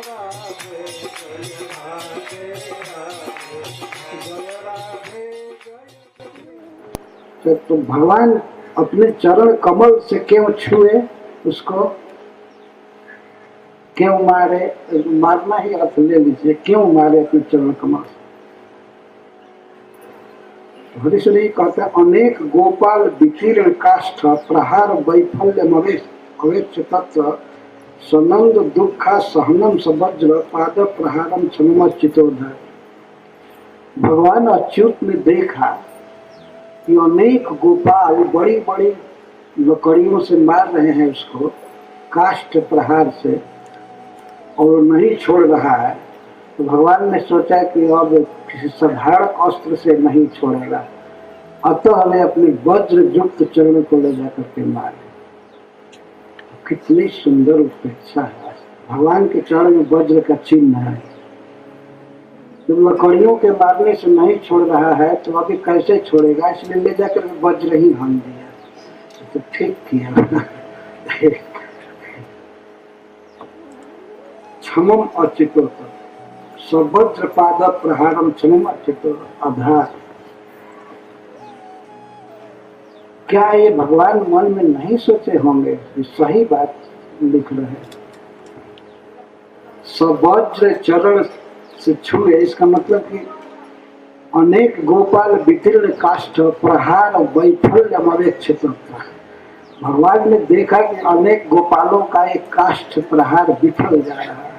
तो भगवान अपने चरण कमल से क्यों छुए उसको, क्यों मारे, मारना ही अर्थ ले लीजिए, क्यों मारे अपने चरण कमल से। हरिश्री कहते हैं अनेक गोपाल विकीर्ण काष्ठ प्रहार वैफल्य अवेक्ष तत्व सनंद दुखा सहनम सवज्र पाद प्रहारम क्षम चितोधर। भगवान अच्युत ने देखा कि अनेक गोपाल बड़ी बड़ी लकड़ियों से मार रहे हैं उसको काष्ठ प्रहार से और नहीं छोड़ रहा है। तो भगवान ने सोचा कि अब किसी साधारण अस्त्र से नहीं छोड़ेगा, अतः हमें अपने वज्र युक्त चरण को ले जाकर के मारे। कितनी सुंदर उपेक्षा है। भगवान के चरण में वज्र का चिन्ह है। तो लकड़ियों के मारने से नहीं छोड़ रहा है तो अभी कैसे छोड़ेगा, इसलिए ले जाकर वज्र ही हम दिया। तो ठीक किया। क्षमम अचितो सवज्र पाद प्रहारम क्षमम अचितो आधार। क्या ये भगवान मन में नहीं सोचे होंगे? सही बात लिख रहे हैं। सवज्र चरण से छुए, इसका मतलब कि अनेक गोपाल वितीर्ण काष्ठ प्रहार वैफल्य अवेक्षित। भगवान ने देखा कि अनेक गोपालों का एक काष्ठ प्रहार विफल जा रहा है।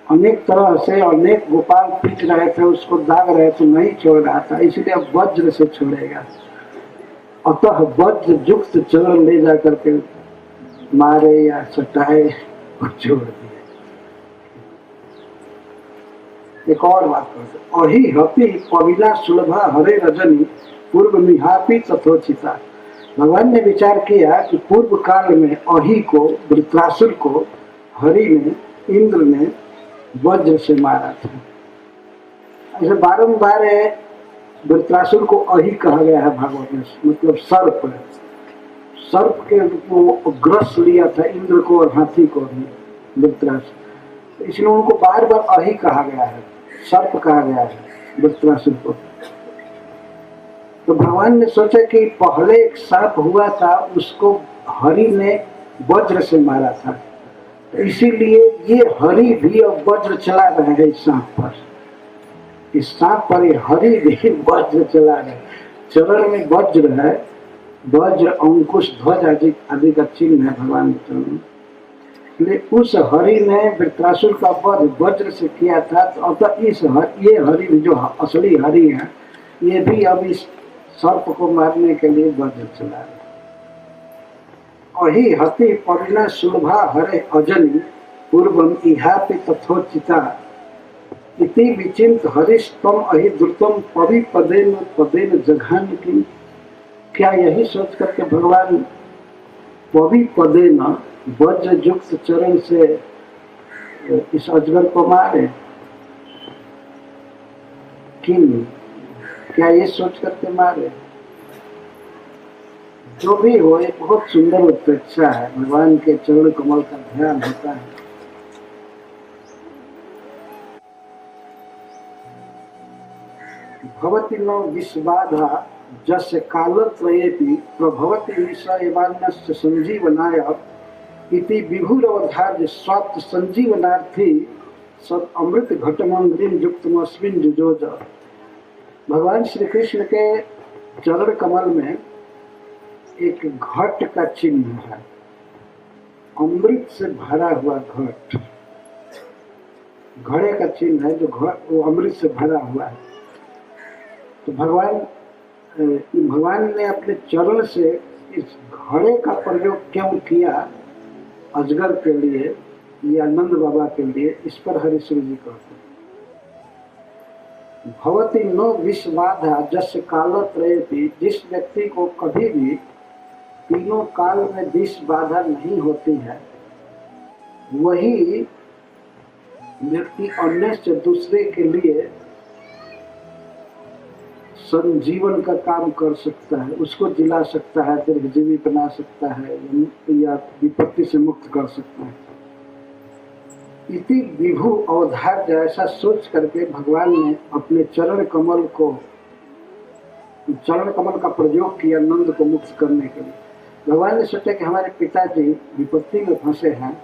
अनेक तरह से अनेक गोपाल पीट रहे थे, उसको दाग रहे थे, नहीं छोड़ रहा था, इसलिए वज्र से छोड़ेगा। अतः वज्र युक्त चरण ले जाकर के मारे या सटाए और छोड़ दिए। एक और बात करते, अहि हपि पविना सुलभा हरे रजनी पूर्व मिहापि तथोचिता। भगवान ने विचार किया कि पूर्व काल में अहि को, वृत्रासुर को हरि ने, इंद्र ने वज्र से मारा था। ऐसे बारंबार वृत्रासुर को अहि कहा गया है भागवत में, मतलब सर्प। सर्प के वो ग्रस लिया था इंद्र को और हाथी को भी वृत्रासुर, इसलिए उनको बार बार अहि कहा गया है, सर्प कहा गया है वृत्रासुर को। तो भगवान ने सोचा कि पहले एक सांप हुआ था, उसको हरि ने वज्र से मारा था, तो इसीलिए ये हरि भी अब वज्र चला रहे हैं इस सांप पर। इस सांप पर हरि भी वज्र चला रहे। चरण में वज्र है, वज्र अंकुश ध्वज आदि का चिन्ह है भगवान के चरण में। इसलिए उस हरि ने वृत्रासुर का वध वज्र से किया था। तो अब ये हरि जो असली हरि है, ये भी अब इस सर्प को मारने के लिए वज्र चला रहे। अहि हति परिणा सुलभा हरे अजनी पूर्वम इहापि तथोचिता इति विचिंत हरिस्तम अहि द्रुतम पवि पदेन जघान की। क्या यही सोच करके भगवान पवि पदेन वज्र युक्त चरण से इस अजगर को मारे? किन, क्या ये सोच करके मारे? जो भी हो, एक बहुत सुंदर उपेक्षा है। भगवान के चरण कमल का ध्यान होता है। भवति नो विश्वाधा जस्य कालत्रयेपि प्रभवति ईशा एवान्यस्य संजीवनाय इति विभुरवधार्य स्वात्त संजीवनार्थी सद अमृत घटमंग्रीम युक्तमस्मिन् जुजोज। भगवान श्री कृष्ण के चरण कमल में एक घट का चिन्ह है, अमृत से भरा हुआ घट, घड़े का चिन्ह है, जो घट वो अमृत से भरा हुआ है। तो भगवान ने अपने चरण से इस घड़े का प्रयोग क्यों किया अजगर के लिए या नंद बाबा के लिए, इस पर हरिश्री जी कहते हैं भवति नो विश्वाधा जस्य कालत्रयेपि। जिस व्यक्ति को कभी भी तीनों काल में विष बाधा नहीं होती है, वही व्यक्ति अन्य से दूसरे के लिए संजीवन का काम कर सकता है, उसको जिला सकता है, दीर्घजीवी बना सकता है या विपत्ति से मुक्त कर सकता है। इति विभु अवधार, ऐसा सोच करके भगवान ने अपने चरण कमल का प्रयोग किया नंद को मुक्त करने के लिए। भगवान ने सोचा कि हमारे पिताजी विपत्ति में फंसे हैं,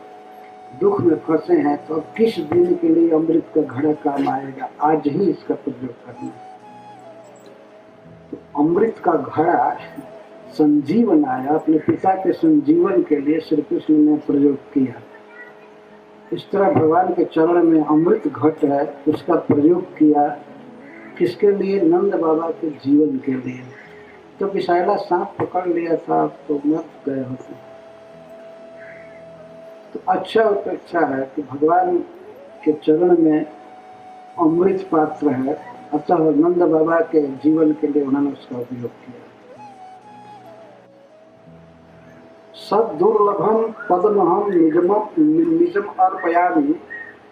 दुख में फंसे हैं, तो अब किस दिन के लिए अमृत का घड़ा काम आएगा, आज ही इसका प्रयोग करना। तो अमृत का घड़ा संजीवन आया, अपने पिता के संजीवन के लिए श्री कृष्ण ने प्रयोग किया। इस तरह भगवान के चरण में अमृत घट है, उसका प्रयोग किया किसके लिए? नंद बाबा के जीवन के लिए। तो विषैला सांप पकड़ लिया था तो मर गए होते। तो अच्छा अपेक्षा है कि भगवान के चरण में अमृत पात्र है, अतः नंद बाबा के जीवन के लिए उन्होंने उसका उपयोग किया। सद दुर्लभम पद्महम निजम अर्पयामि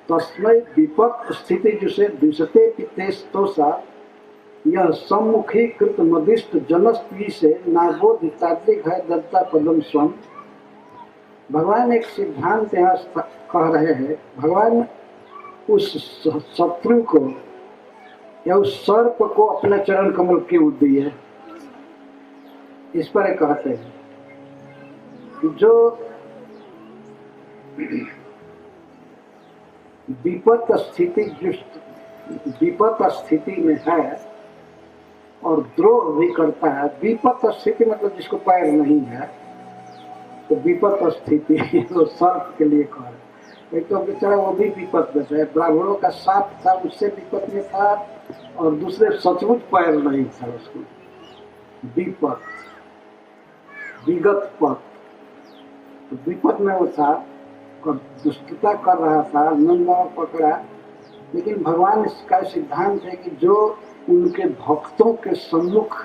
तस्मै विपत् स्थिति जुषे द्विषते पितेस्तोषा यह सम्मुखीकृत मदिष्ट जनस्त्री से नागोदितात्विक है दत्ता पदम स्वम। भगवान एक सिद्धांत यहाँ कह रहे हैं। भगवान उस शत्रु को या उस सर्प को अपना चरण कमल क्यों दिए, इस पर कहते हैं कि जो विपत स्थिति में है और द्रोह भी करता है। विपत स्थिति मतलब जिसको पैर नहीं है, तो विपत स्थिति तो सर्प के लिए कह रहे। एक तो बेचारा वो भी विपत में है, ब्राह्मणों का साप था उससे विपत में था, और दूसरे सचमुच पैर नहीं था उसको। विपत विगत पथ, तो विपत में वो था और दुष्टता कर रहा था। नंद पकड़ा, लेकिन भगवान का सिद्धांत है कि जो उनके भक्तों के सम्मुख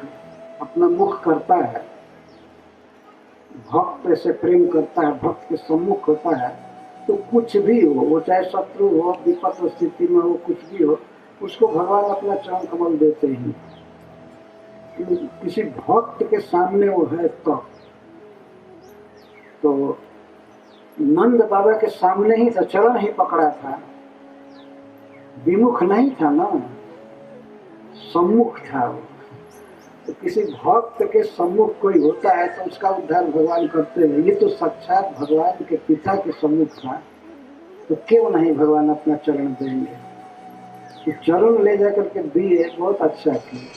अपना मुख करता है, भक्त से प्रेम करता है, भक्त के सम्मुख होता है, तो कुछ भी हो, वो चाहे शत्रु हो, विपत स्थिति में हो, कुछ भी हो, उसको भगवान अपना चरण कमल देते हैं। किसी भक्त के सामने वो है तो नंद बाबा के सामने ही था, चरण ही पकड़ा था, विमुख नहीं था ना, सम्मुख था वो। तो किसी भक्त के सम्मुख कोई होता है तो उसका उद्धार भगवान करते हैं। ये तो साक्षात भगवान के पिता के सम्मुख था, तो क्यों नहीं भगवान अपना चरण देंगे। तो चरण ले जाकर के दिए, बहुत अच्छा किया।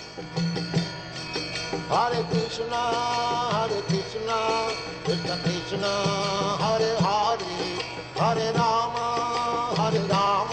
हरे कृष्णा कृष्ण कृष्ण हरे हरे, हरे राम राम